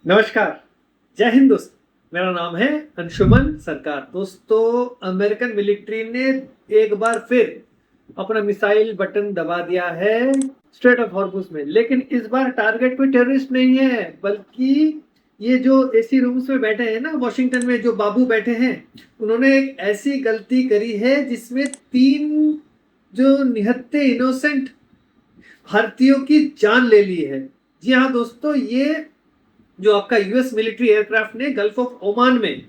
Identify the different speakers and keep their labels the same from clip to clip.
Speaker 1: नमस्कार, जय हिंद दोस्त। मेरा नाम है अंशुमन सरकार। दोस्तों, अमेरिकन मिलिट्री ने एक बार फिर अपना मिसाइल बटन दबा दिया है स्ट्रेट ऑफ हॉर्मुज में। लेकिन इस बार टारगेट कोई टेररिस्ट नहीं है, बल्कि ये जो एसी रूम्स में बैठे हैं ना, वॉशिंगटन में जो बाबू बैठे हैं, उन्होंने एक ऐसी गलती करी है जिसमें 3 जो निहत्थे इनोसेंट भारतीयों की जान ले ली है। जी हाँ दोस्तों, ये जो आपका यूएस मिलिट्री एयरक्राफ्ट ने गल्फ ऑफ ओमान में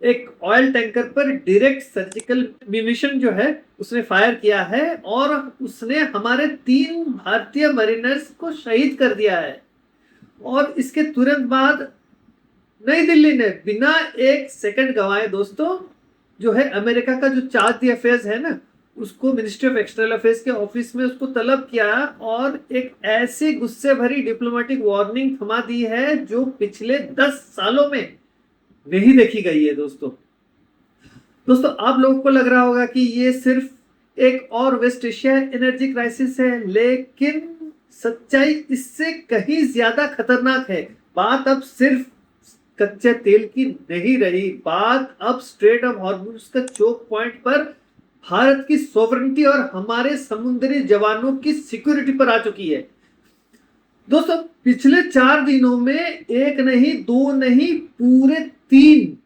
Speaker 1: एक ऑयल टैंकर पर डायरेक्ट सर्जिकल म्यूनिशन जो है उसने फायर किया है और उसने हमारे 3 भारतीय मरीनर्स को शहीद कर दिया है। और इसके तुरंत बाद नई दिल्ली ने बिना एक सेकंड गंवाए दोस्तों, जो है अमेरिका का जो चार्ज दी अफेयर्स है ना, उसको मिनिस्ट्री ऑफ एक्सटर्नल अफेयर्स के ऑफिस में उसको तलब किया और एक ऐसी गुस्से भरी डिप्लोमेटिक वार्निंग थमा दी है जो पिछले 10 सालों में नहीं देखी गई है। दोस्तों आप लोगों को लग रहा होगा कि ये सिर्फ एक और वेस्ट एशिया एनर्जी क्राइसिस है, लेकिन सच्चाई इससे कहीं ज्यादा खतरनाक है। बात अब सिर्फ कच्चे तेल की नहीं रही, बात अब स्ट्रेट ऑफ हॉर्मुज का चोक पॉइंट पर भारत की सोवरेनिटी और हमारे समुद्री जवानों की सिक्योरिटी पर आ चुकी है। दोस्तों पिछले 4 दिनों में एक नहीं, 2 नहीं, पूरे 3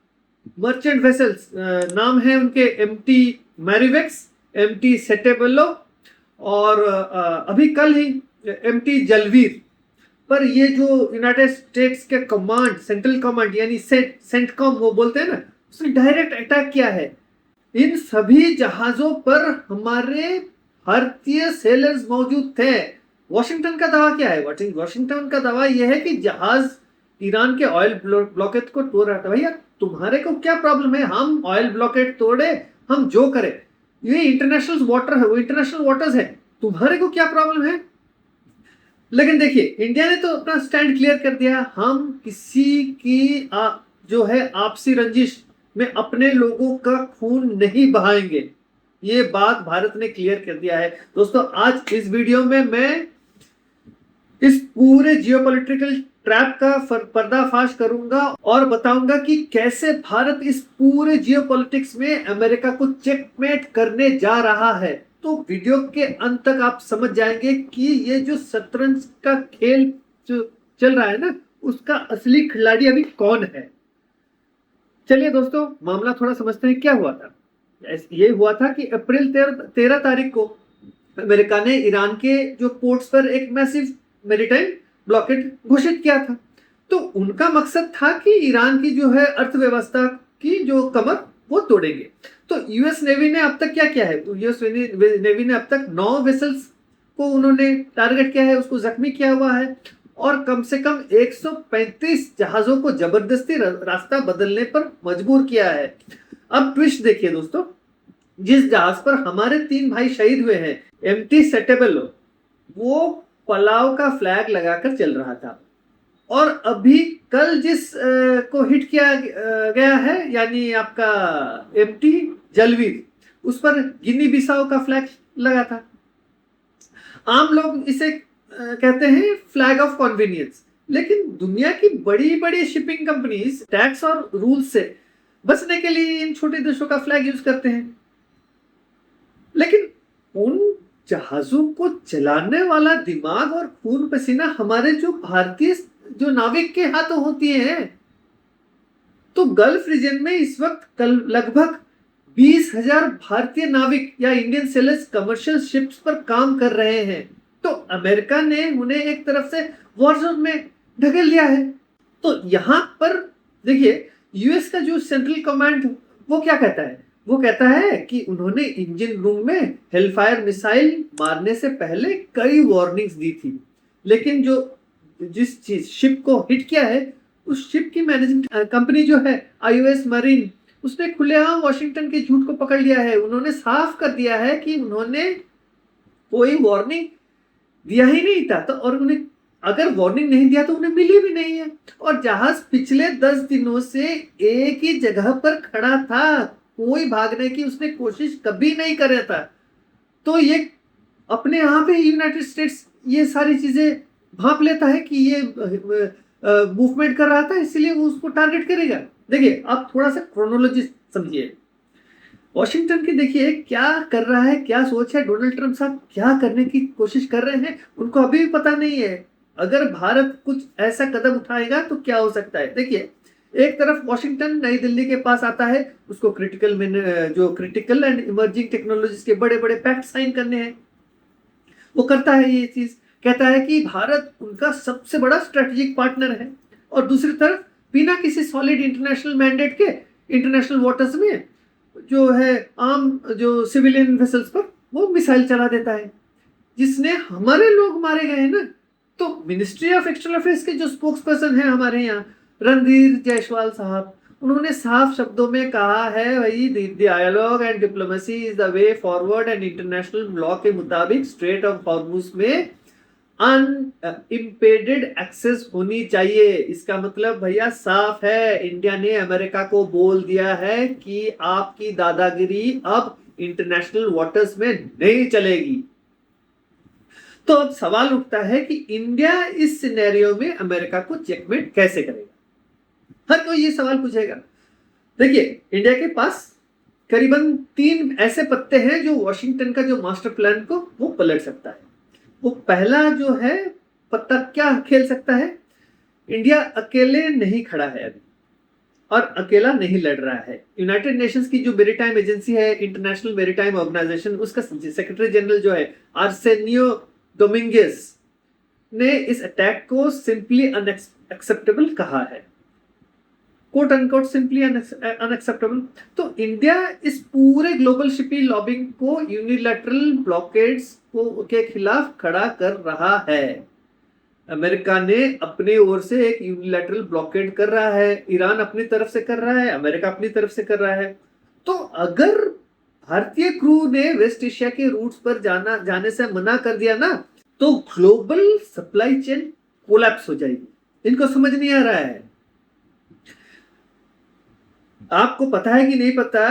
Speaker 1: मर्चेंट वेसल्स, नाम है उनके एमटी मैरीवेक्स, एमटी सेटेबेलो और अभी कल ही एमटी जलवीर पर ये जो यूनाइटेड स्टेट्स के कमांड, सेंट्रल कमांड यानी सेंटकॉम वो बोलते हैं ना, उसने डायरेक्ट अटैक किया है। इन सभी जहाजों पर हमारे भारतीय सेलर्स मौजूद थे। वॉशिंगटन का दावा क्या है? वॉशिंगटन का दावा यह है कि जहाज ईरान के ऑयल ब्लॉकेट को तोड़ रहा था। भैया तुम्हारे को क्या प्रॉब्लम है? हम ऑयल ब्लॉकेट तोड़े, हम जो करें, ये इंटरनेशनल वाटर है, वो इंटरनेशनल वाटर्स है, तुम्हारे को क्या प्रॉब्लम है? लेकिन देखिए इंडिया ने तो अपना स्टैंड क्लियर कर दिया। हम किसी की जो है आपसी रंजिश में अपने लोगों का खून नहीं बहाएंगे, ये बात भारत ने क्लियर कर दिया है। दोस्तों आज इस वीडियो में मैं इस पूरे जियोपॉलिटिकल ट्रैप का पर्दाफाश करूंगा और बताऊंगा कि कैसे भारत इस पूरे जियोपॉलिटिक्स में अमेरिका को चेकमेट करने जा रहा है। तो वीडियो के अंत तक आप समझ जाएंगे कि ये जो शतरंज का खेल जो चल रहा है ना, उसका असली खिलाड़ी अभी कौन है। चलिए दोस्तों मामला थोड़ा समझते हैं क्या हुआ था। ये हुआ था कि अप्रैल 13 तारीख को अमेरिका ने ईरान के जो पोर्ट्स पर एक मैसिव मैरीटाइम ब्लॉकेट घोषित किया था। तो उनका मकसद था कि ईरान की जो है अर्थव्यवस्था की जो कमर वो तोड़ेंगे। तो यूएस नेवी ने अब तक क्या किया है? यूएस नेवी ने अब तक 9 वेसल्स को उन्होंने टारगेट किया है, उसको जख्मी किया हुआ है और कम से कम 135 जहाजों को जबरदस्ती रास्ता बदलने पर मजबूर किया है। अब ट्विस्ट देखिए दोस्तों, जिस जहाज पर हमारे 3 भाई शहीद हुए हैं, एमटी सेटेबेलो, वो पलाव का फ्लैग लगाकर चल रहा था। और अभी कल जिस को हिट किया गया है यानी आपका एमटी जलवीर, उस पर गिनी बिसाओ का फ्लैग लगा था। आम लोग इसे कहते हैं फ्लैग ऑफ कन्वीनियंस, लेकिन दुनिया की बड़ी बड़ी शिपिंग कंपनीज टैक्स और रूल से बचने के लिए इन छोटे देशों का फ्लैग यूज करते हैं। लेकिन उन जहाजों को चलाने वाला दिमाग और खून पसीना हमारे जो भारतीय जो नाविक के हाथों होती है। तो गल्फ रीजन में इस वक्त लगभग 20,000 भारतीय नाविक या इंडियन सेलर्स कमर्शियल शिप्स पर काम कर रहे हैं। तो अमेरिका ने उन्हें एक तरफ से वॉर जोन में ढकेल दिया है। तो यहां पर देखिए यूएस का जो सेंट्रल कमांड वो क्या कहता है? वो कहता है कि उन्होंने इंजन रूम में हेलफायर मिसाइल मारने से पहले कई वार्निंग्स दी थी, लेकिन जो जिस चीज शिप को हिट किया है, उस शिप की मैनेजमेंट कंपनी जो है आईओएस मरीन, उसने खुलेआम वॉशिंगटन के झूठ को पकड़ लिया है। उन्होंने साफ कर दिया है कि उन्होंने कोई वार्निंग दिया ही नहीं था। तो और उन्हें अगर वार्निंग नहीं दिया तो उन्हें मिली भी नहीं है। और जहाज पिछले 10 दिनों से एक ही जगह पर खड़ा था, कोई भागने की उसने कोशिश कभी नहीं कर रहा था। तो ये अपने यहाँ पे यूनाइटेड स्टेट्स ये सारी चीजें भांप लेता है कि ये मूवमेंट कर रहा था, इसलिए वो उसको टारगेट करेगा। देखिए आप थोड़ा सा क्रोनोलॉजी समझिए। वॉशिंगटन की देखिए क्या कर रहा है, क्या सोच है, डोनाल्ड ट्रंप साहब क्या करने की कोशिश कर रहे हैं, उनको अभी भी पता नहीं है। अगर भारत कुछ ऐसा कदम उठाएगा तो क्या हो सकता है। देखिए एक तरफ वॉशिंगटन नई दिल्ली के पास आता है, उसको क्रिटिकल एंड इमर्जिंग टेक्नोलॉजीज के बड़े बड़े पैक्ट साइन करने हैं। वो करता है ये चीज, कहता है कि भारत उनका सबसे बड़ा स्ट्रेटेजिक पार्टनर है, और दूसरी तरफ बिना किसी सॉलिड इंटरनेशनल मैंडेट के इंटरनेशनल वाटर्स में जो है आम जो सिविलियन वेसल्स पर वो मिसाइल चला देता है, जिसने हमारे लोग मारे गए हैं ना। तो मिनिस्ट्री ऑफ एक्सटर्नल अफेयर्स के जो स्पोक्स पर्सन है हमारे यहाँ, रणधीर जायसवाल साहब, उन्होंने साफ शब्दों में कहा है भाई dialogue and diplomacy is the way forward, and international law के मुताबिक स्ट्रेट ऑफ हॉर्मुज में अनइम्पेडेड एक्सेस होनी चाहिए। इसका मतलब भैया साफ है, इंडिया ने अमेरिका को बोल दिया है कि आपकी दादागिरी अब इंटरनेशनल वाटर्स में नहीं चलेगी। तो अब सवाल उठता है कि इंडिया इस सिनेरियो में अमेरिका को चेकमेट कैसे करेगा। हर कोई ये सवाल पूछेगा। देखिए इंडिया के पास करीबन 3 ऐसे पत्ते हैं जो वॉशिंगटन का जो मास्टर प्लान को वो पलट सकता है। वो पहला जो है पत्ता क्या खेल सकता है, इंडिया अकेले नहीं खड़ा है अभी और अकेला नहीं लड़ रहा है। यूनाइटेड नेशंस की जो मेरीटाइम एजेंसी है, इंटरनेशनल मेरीटाइम ऑर्गेनाइजेशन, उसका सेक्रेटरी जनरल जो है आर्सेनियो डोमिंगेस ने इस अटैक को सिंपली अनएक्सेप्टेबल कहा है, कोट अनकोट सिंपली अनएक्सेप्टेबल। तो इंडिया इस पूरे ग्लोबल शिपिंग लॉबिंग को यूनिलैटरल ब्लॉकेड्स को के खिलाफ खड़ा कर रहा है। अमेरिका ने अपनी ओर से एक यूनिलैटरल ब्लॉकेड कर रहा है, ईरान अपनी तरफ से कर रहा है, अमेरिका अपनी तरफ से कर रहा है। तो अगर भारतीय क्रू ने वेस्ट एशिया के रूट्स पर जाने से मना कर दिया ना, तो ग्लोबल सप्लाई चेन कोलैप्स हो जाएगी। इनको समझ नहीं आ रहा है। आपको पता है कि नहीं पता,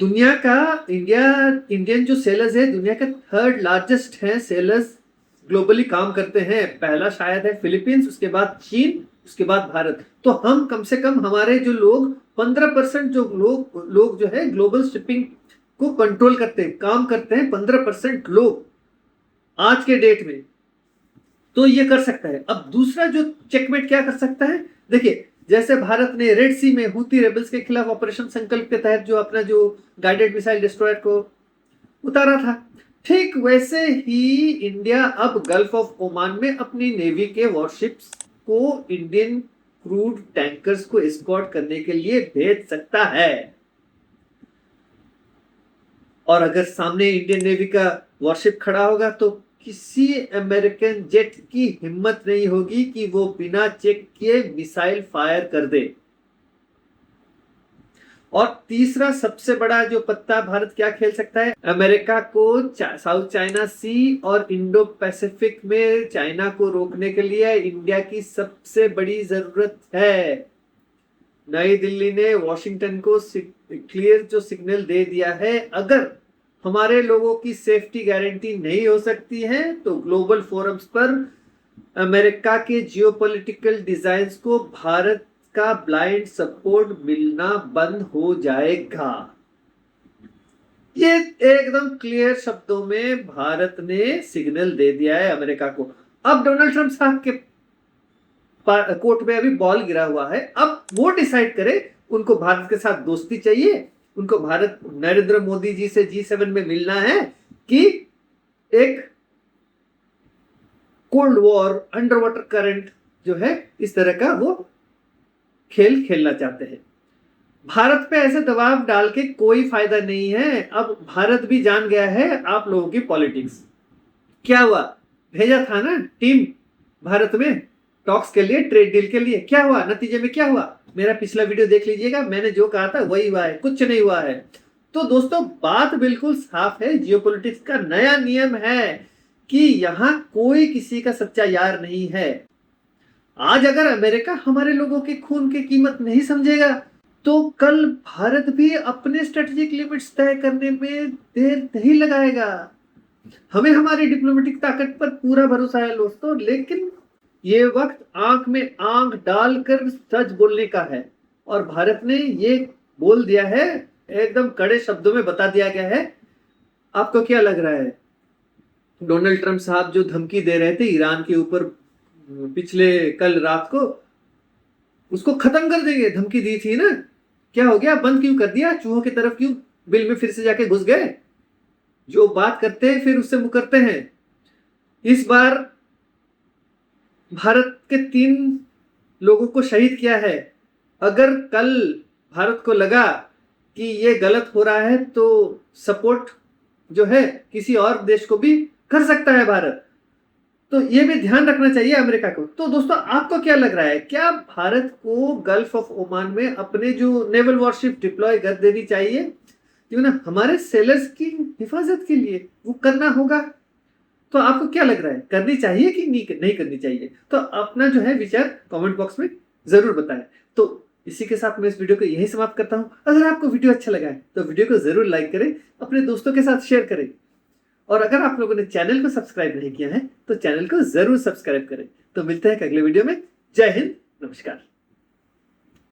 Speaker 1: दुनिया का इंडियन जो सेलर्स है दुनिया का 3rd लार्जेस्ट है सेलर्स, ग्लोबली काम करते हैं। पहला शायद है फिलीपींस, उसके बाद चीन, उसके बाद भारत। तो हम कम से कम हमारे जो लोग 15% जो लोग जो है ग्लोबल शिपिंग को कंट्रोल करते हैं, काम करते हैं 15% लोग आज के डेट में। तो ये कर सकता है। अब दूसरा जो चेकमेट क्या कर सकता है, देखिए जैसे भारत ने रेड सी में हूती रेबल्स के खिलाफ ऑपरेशन संकल्प के तहत जो अपना जो गाइडेड मिसाइल डिस्ट्रॉयर को उतारा था, ठीक वैसे ही इंडिया अब गल्फ ऑफ ओमान में अपनी नेवी के वॉरशिप्स को इंडियन क्रूड टैंकर्स को एस्कॉर्ट करने के लिए भेज सकता है। और अगर सामने इंडियन नेवी का वॉरशिप खड़ा होगा तो किसी अमेरिकन जेट की हिम्मत नहीं होगी कि वो बिना चेक किए मिसाइल फायर कर दे। और तीसरा सबसे बड़ा जो पत्ता भारत क्या खेल सकता है, अमेरिका को साउथ चाइना सी और इंडो पैसिफिक में चाइना को रोकने के लिए इंडिया की सबसे बड़ी जरूरत है। नई दिल्ली ने वॉशिंगटन को क्लियर जो सिग्नल दे दिया है, अगर हमारे लोगों की सेफ्टी गारंटी नहीं हो सकती है तो ग्लोबल फोरम्स पर अमेरिका के जियोपॉलिटिकल डिजाइन्स को भारत का ब्लाइंड सपोर्ट मिलना बंद हो जाएगा। ये एकदम क्लियर शब्दों में भारत ने सिग्नल दे दिया है अमेरिका को। अब डोनाल्ड ट्रंप साहब के कोर्ट में अभी बॉल गिरा हुआ है। अब वो डिसाइड करे उनको भारत के साथ दोस्ती चाहिए, उनको भारत नरेंद्र मोदी जी से G7 में मिलना है, कि एक cold war under water current जो है इस तरह का वो खेल खेलना चाहते हैं। भारत पे ऐसे दबाव डाल के कोई फायदा नहीं है। अब भारत भी जान गया है आप लोगों की पॉलिटिक्स। क्या हुआ, भेजा था ना टीम भारत में टॉक्स के लिए, ट्रेड डील के लिए, क्या हुआ, नतीजे में क्या हुआ, मेरा पिछला वीडियो देख लीजिएगा, मैंने जो कहा था वही हुआ है, कुछ नहीं हुआ है। तो दोस्तों बात बिल्कुल साफ है, जियोपॉलिटिक्स का नया नियम है कि यहां कोई किसी का सच्चा यार नहीं है। आज अगर अमेरिका हमारे लोगों के खून की कीमत नहीं समझेगा तो कल भारत भी अपने स्ट्रेटेजिक लिमिट्स तय करने में देर नहीं लगाएगा। हमें हमारी डिप्लोमेटिक ताकत पर पूरा भरोसा है दोस्तों, लेकिन ये वक्त आंख में आंख डालकर सच बोलने का है और भारत ने ये बोल दिया है, एकदम कड़े शब्दों में बता दिया गया है। आपको क्या लग रहा है, डोनाल्ड ट्रंप साहब जो धमकी दे रहे थे ईरान के ऊपर पिछले कल रात को, उसको खत्म कर देंगे, धमकी दी थी ना, क्या हो गया, बंद क्यों कर दिया? चूहों की तरफ क्यों बिल में फिर से जाके घुस गए? जो बात करते हैं फिर उससे मुकरते हैं। इस बार भारत के 3 लोगों को शहीद किया है। अगर कल भारत को लगा कि ये गलत हो रहा है तो सपोर्ट जो है किसी और देश को भी कर सकता है भारत, तो ये भी ध्यान रखना चाहिए अमेरिका को। तो दोस्तों आपको क्या लग रहा है, क्या भारत को गल्फ ऑफ ओमान में अपने जो नेवल वॉरशिप डिप्लॉय कर देनी चाहिए, क्यों ना, हमारे सेलर्स की हिफाजत के लिए वो करना होगा? तो आपको क्या लग रहा है, करनी चाहिए कि नहीं करनी चाहिए? तो अपना जो है विचार कमेंट बॉक्स में जरूर बताएं। तो इसी के साथ मैं इस वीडियो को यही समाप्त करता हूं। अगर आपको वीडियो अच्छा लगा है तो वीडियो को जरूर लाइक करें, अपने दोस्तों के साथ शेयर करें, और अगर आप लोगों ने चैनल को सब्सक्राइब नहीं किया है तो चैनल को जरूर सब्सक्राइब करें। तो मिलते हैं अगले वीडियो में। जय हिंद, नमस्कार।